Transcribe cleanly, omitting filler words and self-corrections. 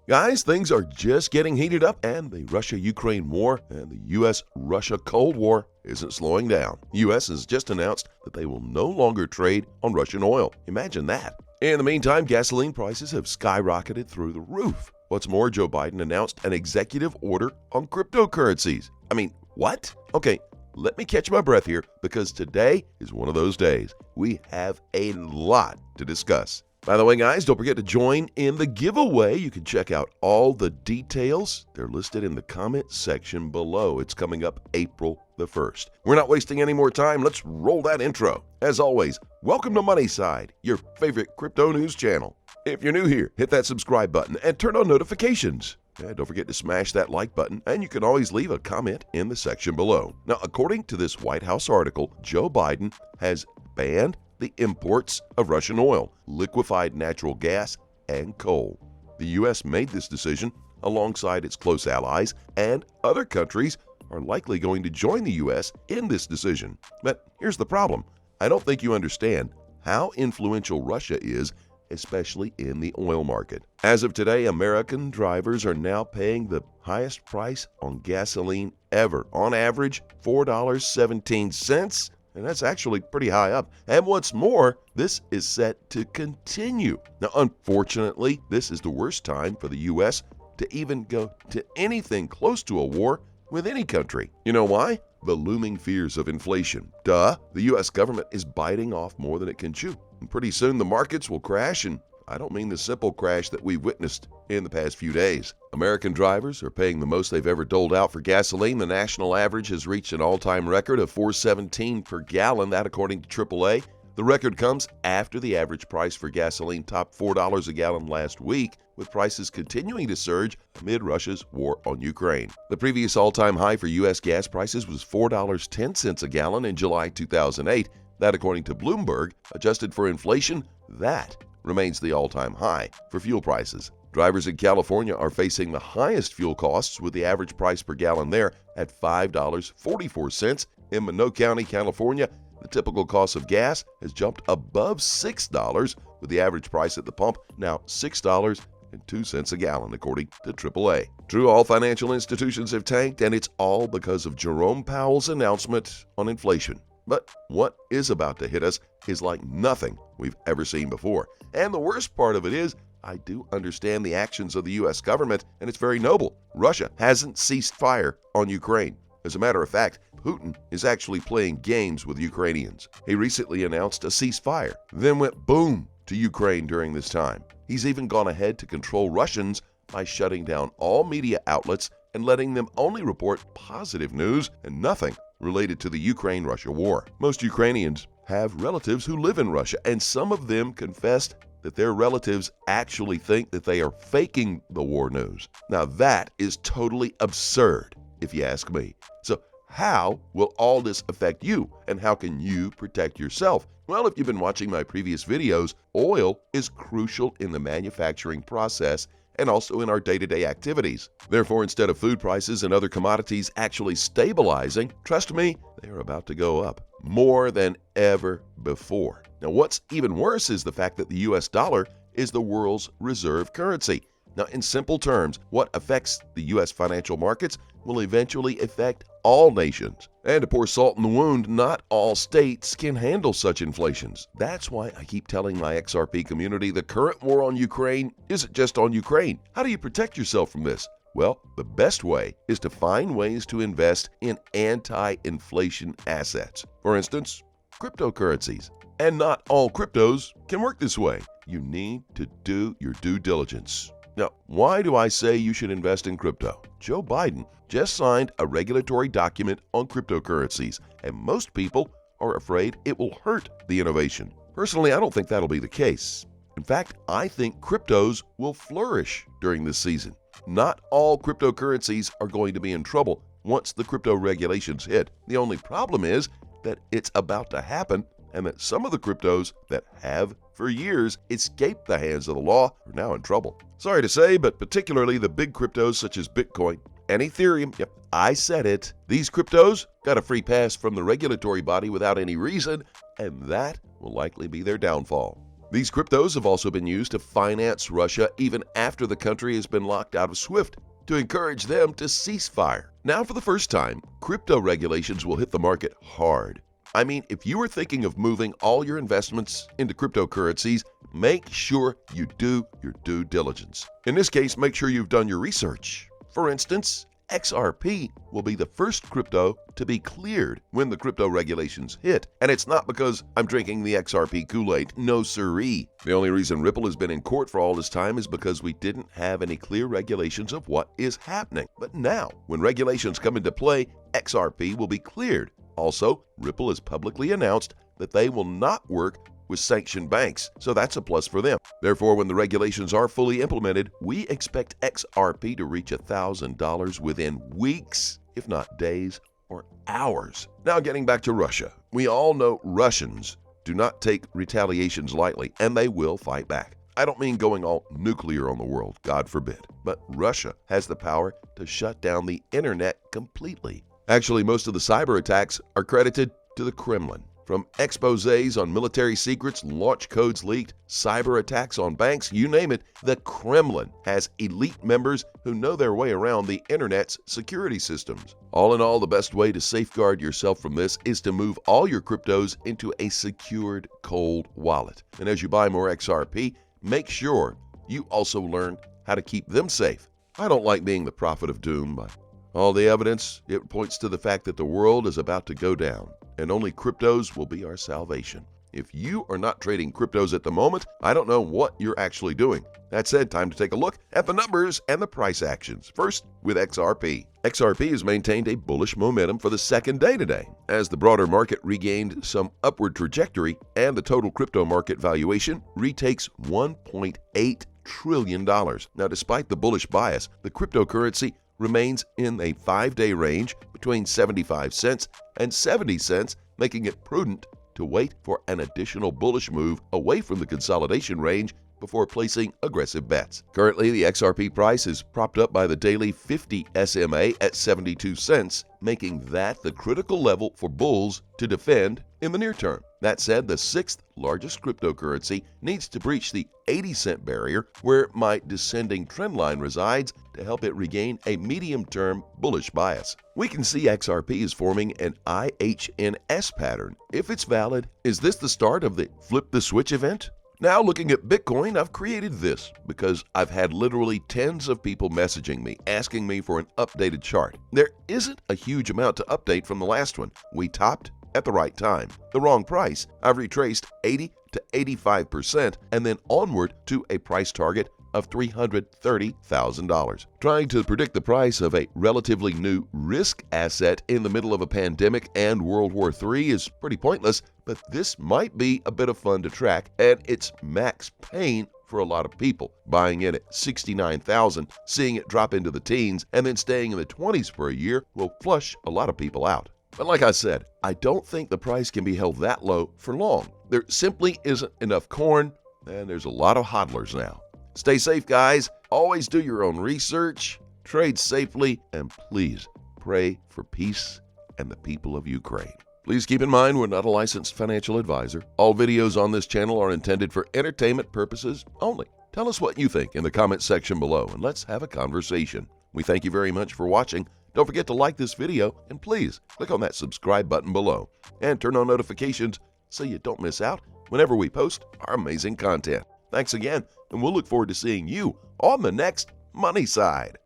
Guys, things are just getting heated up, and the Russia-Ukraine war and the U.S.-Russia Cold War isn't slowing down. The U.S. has just announced that they will no longer trade on Russian oil. Imagine that. In the meantime, gasoline prices have skyrocketed through the roof. What's more, Joe Biden announced an executive order on cryptocurrencies. I mean, what? Okay, let me catch my breath here, because today is one of those days. We have a lot to discuss. By the way, guys, don't forget to join in the giveaway. You can check out all the details. They're listed in the comment section below. It's coming up April the 1st. We're not wasting any more time. Let's roll that intro. As always, welcome to Money Side, your favorite crypto news channel. If you're new here, hit that subscribe button and turn on notifications. And don't forget to smash that like button, and you can always leave a comment in the section below. Now, according to this White House article, Joe Biden has banned the imports of Russian oil, liquefied natural gas, and coal. The U.S. made this decision alongside its close allies, and other countries are likely going to join the U.S. in this decision. But here's the problem. I don't think you understand how influential Russia is, especially in the oil market. As of today, American drivers are now paying the highest price on gasoline ever. On average, $4.17. And that's actually pretty high up. And what's more, this is set to continue. Now, unfortunately, this is the worst time for the U.S. to even go to anything close to a war with any country. You know why? The looming fears of inflation. Duh, the U.S. government is biting off more than it can chew. And pretty soon the markets will crash, and I don't mean the simple crash that we've witnessed in the past few days. American drivers are paying the most they've ever doled out for gasoline. The national average has reached an all-time record of $4.17 per gallon, that according to AAA. The record comes after the average price for gasoline topped $4 a gallon last week, with prices continuing to surge amid Russia's war on Ukraine. The previous all-time high for U.S. gas prices was $4.10 a gallon in July 2008. That according to Bloomberg, adjusted for inflation, that remains the all-time high for fuel prices. Drivers in California are facing the highest fuel costs, with the average price per gallon there at $5.44. In Monroe County, California, the typical cost of gas has jumped above $6, with the average price at the pump now $6.02 a gallon, according to AAA. True, all financial institutions have tanked, and it's all because of Jerome Powell's announcement on inflation. But what is about to hit us is like nothing we've ever seen before. And the worst part of it is, I do understand the actions of the U.S. government, and it's very noble. Russia hasn't ceased fire on Ukraine. As a matter of fact, Putin is actually playing games with Ukrainians. He recently announced a ceasefire, then went boom to Ukraine during this time. He's even gone ahead to control Russians by shutting down all media outlets and letting them only report positive news and nothing related to the Ukraine-Russia war. Most Ukrainians have relatives who live in Russia, and some of them confessed that their relatives actually think that they are faking the war news. Now that is totally absurd, if you ask me. So how will all this affect you, and how can you protect yourself? Well, if you've been watching my previous videos, oil is crucial in the manufacturing process and also in our day-to-day activities. Therefore, instead of food prices and other commodities actually stabilizing, trust me, they are about to go up more than ever before. Now, what's even worse is the fact that the U.S. dollar is the world's reserve currency. Now, in simple terms, what affects the U.S. financial markets will eventually affect all nations. And to pour salt in the wound, not all states can handle such inflations. That's why I keep telling my XRP community the current war on Ukraine isn't just on Ukraine. How do you protect yourself from this? Well, the best way is to find ways to invest in anti-inflation assets. For instance, cryptocurrencies. And not all cryptos can work this way. You need to do your due diligence. Now, why do I say you should invest in crypto? Joe Biden just signed a regulatory document on cryptocurrencies, and most people are afraid it will hurt the innovation. Personally, I don't think that'll be the case. In fact, I think cryptos will flourish during this season. Not all cryptocurrencies are going to be in trouble once the crypto regulations hit. The only problem is that it's about to happen, and that some of the cryptos that have for years escaped the hands of the law are now in trouble. Sorry to say, but particularly the big cryptos such as Bitcoin and Ethereum, yep, I said it, these cryptos got a free pass from the regulatory body without any reason, and that will likely be their downfall. These cryptos have also been used to finance Russia even after the country has been locked out of SWIFT, to encourage them to cease fire. Now, for the first time, crypto regulations will hit the market hard. I mean, if you are thinking of moving all your investments into cryptocurrencies, make sure you do your due diligence. In this case, make sure you've done your research. For instance, XRP will be the first crypto to be cleared when the crypto regulations hit. And it's not because I'm drinking the XRP Kool-Aid. No siree. The only reason Ripple has been in court for all this time is because we didn't have any clear regulations of what is happening. But now, when regulations come into play, XRP will be cleared. Also, Ripple has publicly announced that they will not work with sanctioned banks, so that's a plus for them. Therefore, when the regulations are fully implemented, we expect XRP to reach $1,000 within weeks, if not days or hours. Now, getting back to Russia, we all know Russians do not take retaliations lightly, and they will fight back. I don't mean going all nuclear on the world, God forbid, but Russia has the power to shut down the internet completely. Actually, most of the cyber attacks are credited to the Kremlin. From exposés on military secrets, launch codes leaked, cyber attacks on banks, you name it, the Kremlin has elite members who know their way around the internet's security systems. All in all, the best way to safeguard yourself from this is to move all your cryptos into a secured cold wallet. And as you buy more XRP, make sure you also learn how to keep them safe. I don't like being the prophet of doom, but all the evidence, it points to the fact that the world is about to go down, and only cryptos will be our salvation. If you are not trading cryptos at the moment, I don't know what you're actually doing. That said, time to take a look at the numbers and the price actions. First, with XRP. XRP has maintained a bullish momentum for the second day today, as the broader market regained some upward trajectory and the total crypto market valuation retakes $1.8 trillion. Now, despite the bullish bias, the cryptocurrency remains in a 5-day range between 75 cents and 70 cents, making it prudent to wait for an additional bullish move away from the consolidation range before placing aggressive bets. Currently, the XRP price is propped up by the daily 50 SMA at 72 cents, making that the critical level for bulls to defend in the near term. That said, the sixth largest cryptocurrency needs to breach the 80-cent barrier where my descending trend line resides to help it regain a medium-term bullish bias. We can see XRP is forming an IHNS pattern. If it's valid, is this the start of the flip the switch event? Now, looking at Bitcoin, I've created this because I've had literally tens of people messaging me, asking me for an updated chart. There isn't a huge amount to update from the last one. We topped at the right time. The wrong price. I've retraced 80 to 85% and then onward to a price target of $330,000. Trying to predict the price of a relatively new risk asset in the middle of a pandemic and World War III is pretty pointless, but this might be a bit of fun to track, and it's max pain for a lot of people. Buying in at $69,000, seeing it drop into the teens, and then staying in the 20s for a year will flush a lot of people out. But like I said, I don't think the price can be held that low for long. There simply isn't enough corn, and there's a lot of hodlers now. Stay safe, guys. Always do your own research, trade safely, and please pray for peace and the people of Ukraine. Please keep in mind, we're not a licensed financial advisor. All videos on this channel are intended for entertainment purposes only. Tell us what you think in the comment section below, and let's have a conversation. We thank you very much for watching. Don't forget to like this video, and please click on that subscribe button below and turn on notifications so you don't miss out whenever we post our amazing content. Thanks again, and we'll look forward to seeing you on the next Money Side.